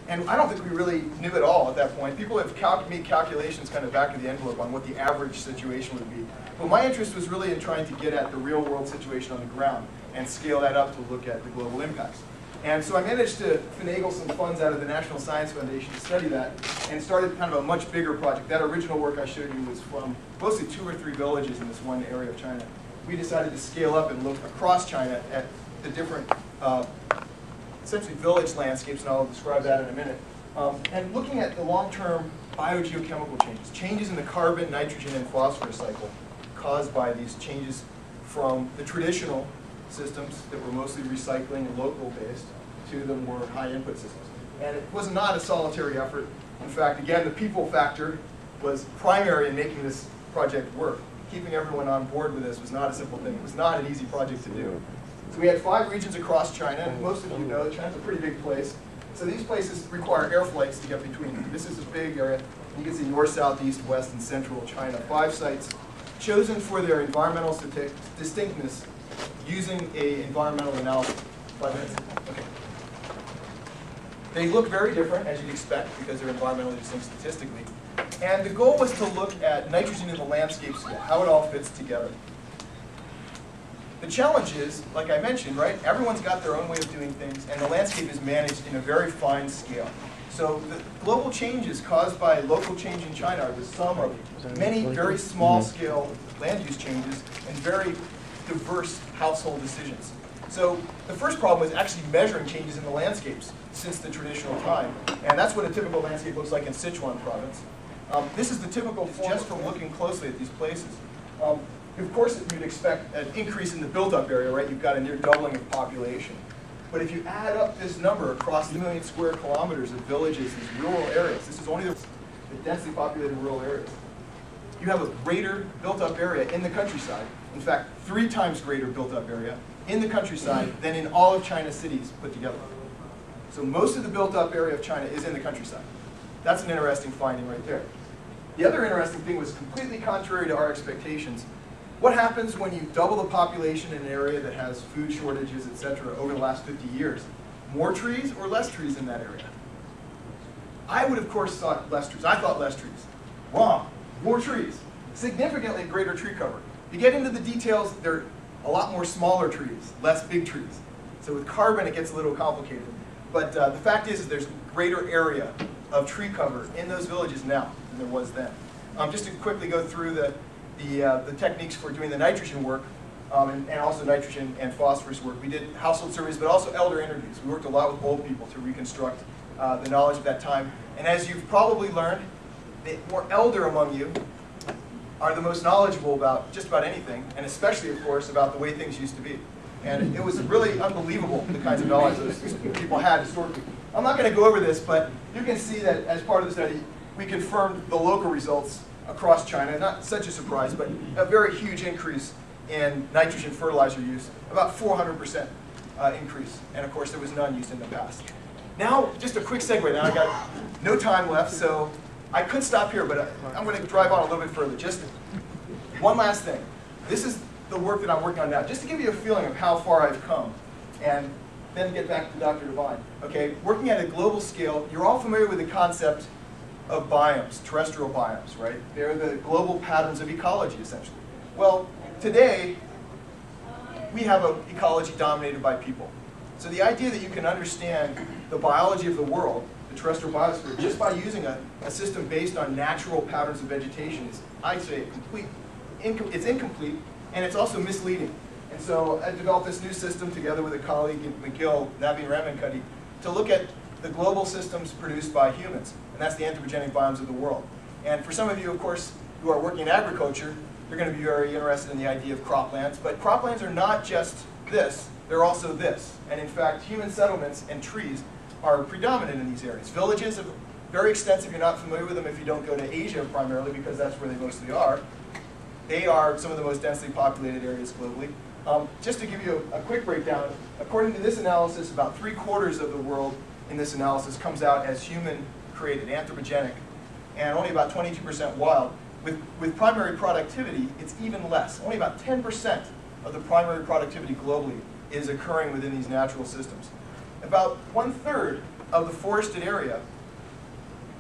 And I don't think we really knew it all at that point. People have made calculations kind of back of the envelope on what the average situation would be. But my interest was really in trying to get at the real world situation on the ground and scale that up to look at the global impacts. And so I managed to finagle some funds out of the National Science Foundation to study that and started kind of a much bigger project. That original work I showed you was from mostly 2 or 3 villages in this one area of China. We decided to scale up and look across China at the different essentially village landscapes, and I'll describe that in a minute. And looking at the long-term biogeochemical changes, changes in the carbon, nitrogen, and phosphorus cycle caused by these changes from the traditional systems that were mostly recycling and local based to the more high input systems. And it was not a solitary effort. In fact, again, the people factor was primary in making this project work. Keeping everyone on board with this was not a simple thing. It was not an easy project to do. So we had 5 regions across China, and most of you know China's a pretty big place. So these places require air flights to get between them. This is a big area. You can see north, south, east, west, and central China. 5 sites chosen for their environmental distinctness using an environmental analysis. 5 minutes? Okay. They look very different, as you'd expect, because they're environmentally distinct statistically. And the goal was to look at nitrogen in the landscape scale, how it all fits together. The challenge is, like I mentioned, right, everyone's got their own way of doing things, and the landscape is managed in a very fine scale. So the global changes caused by local change in China are the sum of many very small-scale land use changes and very diverse household decisions. So the first problem was actually measuring changes in the landscapes since the traditional time, and that's what a typical landscape looks like in Sichuan province. This is the typical form just from looking closely at these places. Of course, you'd expect an increase in the built-up area, right? You've got a near doubling of population. But if you add up this number across the million square kilometers of villages, these rural areas, this is only the densely populated rural areas, you have a greater built-up area in the countryside. In fact, 3 times greater built-up area in the countryside than in all of China's cities put together. So most of the built-up area of China is in the countryside. That's an interesting finding right there. The other interesting thing was completely contrary to our expectations. What happens when you double the population in an area that has food shortages, etc., over the last 50 years? More trees or less trees in that area? I would, of course, thought less trees. I thought less trees. Wrong. More trees. Significantly greater tree cover. You get into the details, there are a lot more smaller trees, less big trees. So with carbon, it gets a little complicated. But the fact is there's greater area of tree cover in those villages now than there was then. Just to quickly go through the techniques for doing the nitrogen work, and also nitrogen and phosphorus work. We did household surveys, but also elder interviews. We worked a lot with old people to reconstruct the knowledge of that time. And as you've probably learned, the more elder among you are the most knowledgeable about just about anything, and especially, of course, about the way things used to be. And it was really unbelievable, the kinds of knowledge those people had historically. I'm not going to go over this, but you can see that as part of the study, we confirmed the local results across China. Not such a surprise, but a very huge increase in nitrogen fertilizer use, about 400% increase. And of course, there was none used in the past. Now, just a quick segue. Now I got no time left, so I could stop here, but I'm going to drive on a little bit further. Just one last thing. This is the work that I'm working on now, just to give you a feeling of how far I've come, and then get back to Dr. Devine. Okay, working at a global scale, you're all familiar with the concept of biomes, terrestrial biomes, right? They're the global patterns of ecology, essentially. Well, today, we have an ecology dominated by people. So the idea that you can understand the biology of the world, the terrestrial biosphere, just by using a system based on natural patterns of vegetation is, I'd say, it's incomplete, and it's also misleading. And so I developed this new system together with a colleague at McGill, Naveen Ramankutty, to look at the global systems produced by humans, and that's the anthropogenic biomes of the world. And for some of you, of course, who are working in agriculture, you're going to be very interested in the idea of croplands. But croplands are not just this, they're also this. And in fact, human settlements and trees are predominant in these areas. Villages are very extensive. You're not familiar with them if you don't go to Asia primarily, because that's where they mostly are. They are some of the most densely populated areas globally. Just to give you a quick breakdown, according to this analysis, about 3/4 of the world in this analysis comes out as human-created, anthropogenic, and only about 22% wild. With primary productivity, it's even less. Only about 10% of the primary productivity globally is occurring within these natural systems. About 1/3 of the forested area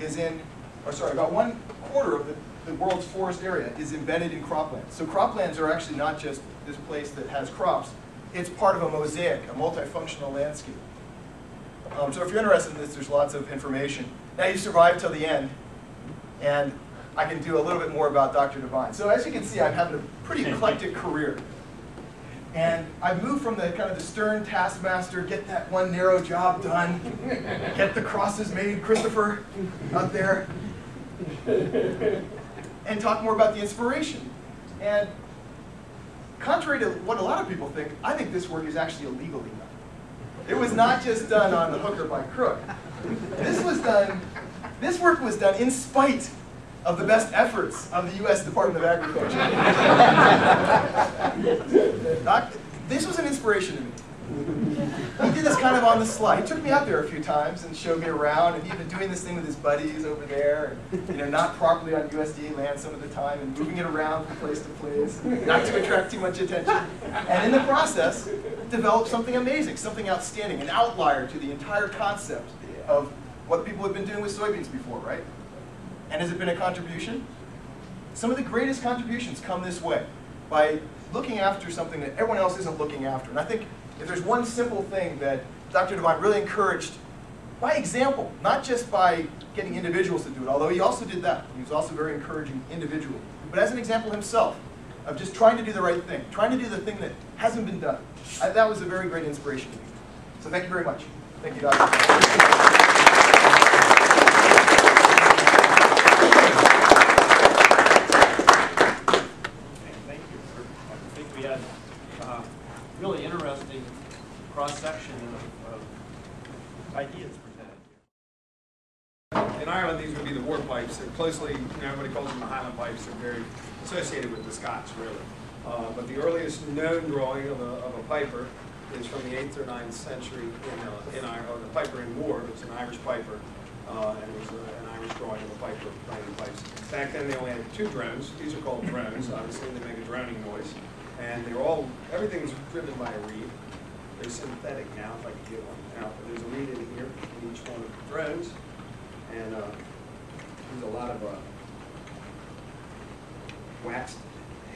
is in, or sorry, about 1/4 of the world's forest area is embedded in croplands. So croplands are actually not just this place that has crops. It's part of a mosaic, a multifunctional landscape. So if you're interested in this, there's lots of information. Now you've survived till the end, and I can do a little bit more about Dr. Devine. So as you can see, I'm having a pretty eclectic career. And I've moved from the kind of the stern taskmaster, get that one narrow job done, get the crosses made, Christopher, out there, and talk more about the inspiration. And contrary to what a lot of people think, I think this work is actually illegally done. It was not just done on the hook or by crook. This work was done in spite of the best efforts of the U.S. Department of Agriculture. This was an inspiration to me. He did this kind of on the slide. He took me out there a few times and showed me around, and he'd been doing this thing with his buddies over there, and, not properly on USDA land some of the time, and moving it around from place to place, not to attract too much attention. And in the process, developed something amazing, something outstanding, an outlier to the entire concept of what people have been doing with soybeans before, right? And has it been a contribution? Some of the greatest contributions come this way, by looking after something that everyone else isn't looking after. And I think if there's one simple thing that Dr. Devine really encouraged, by example, not just by getting individuals to do it, although he also did that. He was also very encouraging individually. But as an example himself, of just trying to do the right thing, trying to do the thing that hasn't been done. That was a very great inspiration to me. So thank you very much. Thank you, Dr. Thank you. I think we had really interesting cross-section of ideas presented. In Ireland, these would be the war pipes. They're closely, everybody calls them the Highland pipes. They're very associated with the Scots, really. But the earliest known drawing of a piper is from the 8th or 9th century in Ireland. The piper in war. It was an Irish piper, and it was an Irish drawing of a piper playing the pipes. Back then, they only had 2 drones. These are called drones. Obviously, they make a droning noise, and everything's driven by a reed. They're synthetic now, if I could get one out. But there's a reed in here in each one of the drones, and there's a lot of waxed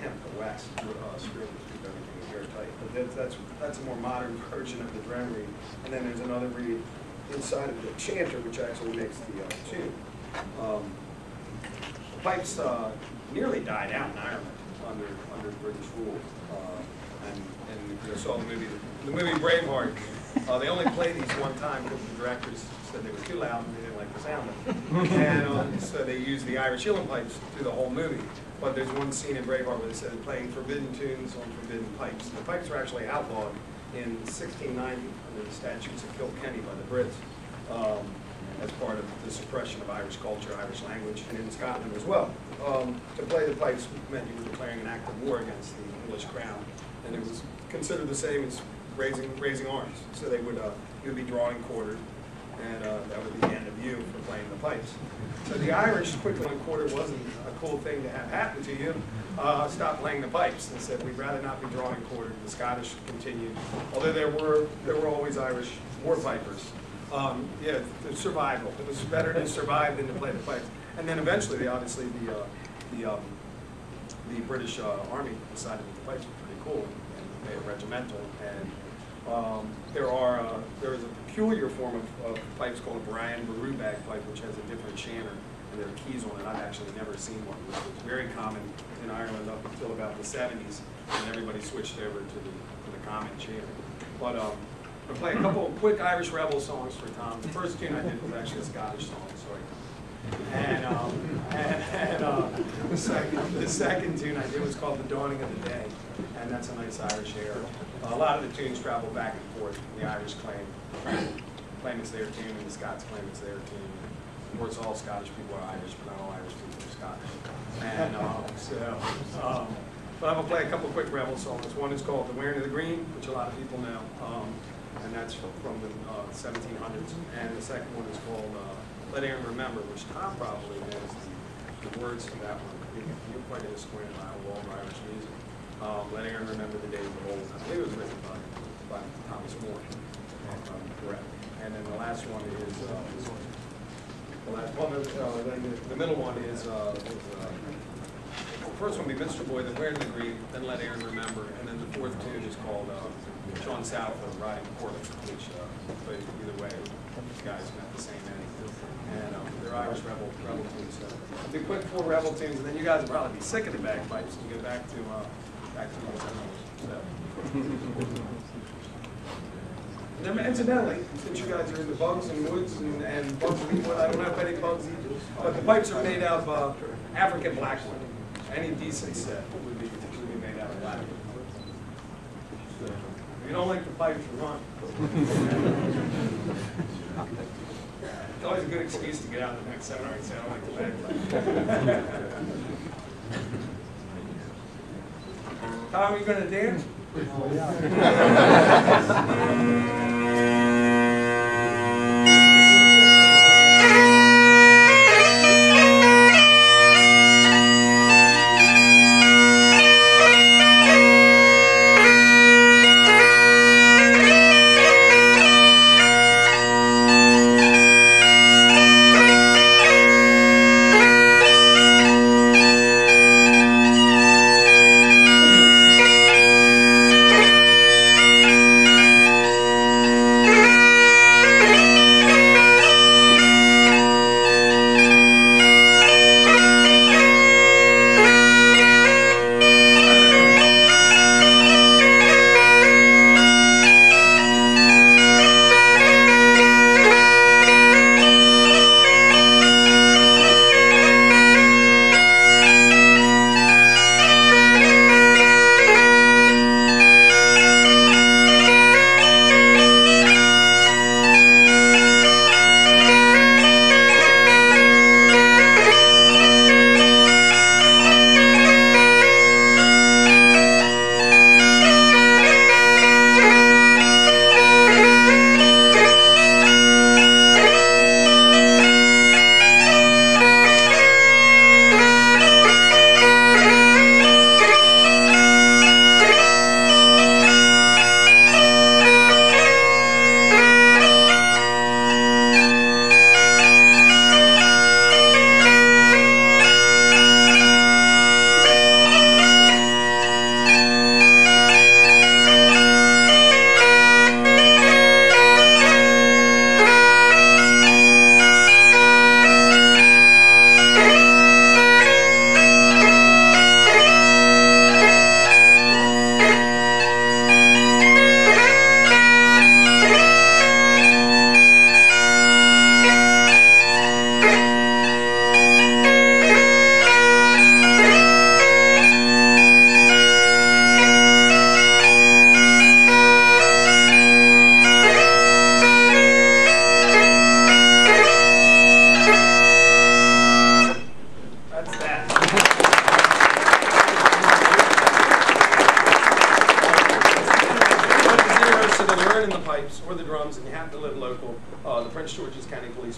hemp, or waxed string to keep everything airtight. But that's a more modern version of the drone reed. And then there's another reed inside of the chanter, which actually makes the tune. The pipes nearly died out in Ireland under British rule. And you saw the movie Braveheart. They only played these one time because the directors said they were too loud and they didn't like the sound of them. And so they used the Irish uilleann pipes through the whole movie. But there's one scene in Braveheart where they said playing forbidden tunes on forbidden pipes. The pipes were actually outlawed in 1690 under the statutes of Kilkenny by the Brits as part of the suppression of Irish culture, Irish language, and in Scotland as well. To play the pipes meant you were declaring an act of war against the English crown, and it was considered the same as raising arms. So they would you would be drawing quartered, and that would be the end of you for playing the pipes. So the Irish, quickly when quarter wasn't a cool thing to have happen to you, stopped playing the pipes and said we'd rather not be drawing quartered. The Scottish continued, although there were always Irish war pipers. Yeah, the survival. It was better to survive than to play the pipes. And then eventually, obviously, the British Army decided that the pipes were pretty cool and made it regimental. And there is a peculiar form of pipes called a Brian Baru bagpipe, which has a different chanter, and there are keys on it. I've actually never seen one, which was very common in Ireland up until about the 70s, and everybody switched over to the common chanter. But I'll play a couple of quick Irish rebel songs for Tom. The first tune I did was actually a Scottish song, sorry. And the second tune I did was called The Dawning of the Day, and that's a nice Irish air. A lot of the tunes travel back and forth. The Irish claim it's their tune, and the Scots claim it's their tune. Of course, all Scottish people are Irish, but not all Irish people are Scottish. And but I'm going to play a couple quick rebel songs. One is called The Wearing of the Green, which a lot of people know, and that's from the 1700s. And the second one is called Let Aaron Remember, which Tom probably knows the words to that one. You're quite a historian of all Irish music. Let Aaron Remember the Days of Old. I believe it was written by Thomas More. Correct. and then the last one is the last one. The middle one is the first one will be Mr. Boy, then Where to the Green, then Let Aaron Remember, and then the fourth tune is called Sean Southwood Riding Portland, which but either way, these guys met the same end. And they're Irish rebel tunes. So I'll do quick 4 rebel tunes, and then you guys will probably be sick of the bagpipes and go back to the originals. So. And then, incidentally, since you guys are into bugs and woods and bugs and wood, I don't know if any bugs either, but the pipes are made out of African blackwood. Any decent set would be made out of blackwood. So, if you don't like the pipes, you run. It's always a good excuse to get out of the next seminar and say, I don't like the bagpipe. Tom, are you going to dance? Oh, yeah.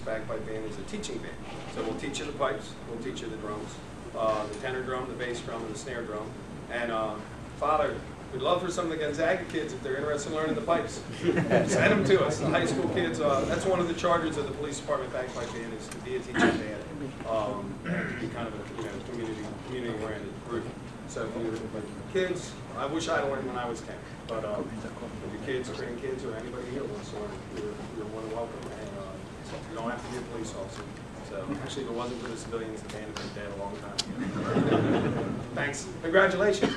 Bagpipe band is a teaching band. So we'll teach you the pipes, we'll teach you the drums, the tenor drum, the bass drum, and the snare drum. And Father, we'd love for some of the Gonzaga kids, if they're interested in learning the pipes, send them to us. The high school kids, that's one of the charters of the police department bagpipe band, is to be a teaching band, and be kind of a community-oriented group. So for your kids, I wish I learned when I was 10, but if your kids or grandkids or anybody here wants to learn, you're more than welcome. You don't have to be a police officer. So actually, if it wasn't for the civilians, the band would have been dead a long time ago. Thanks. Congratulations.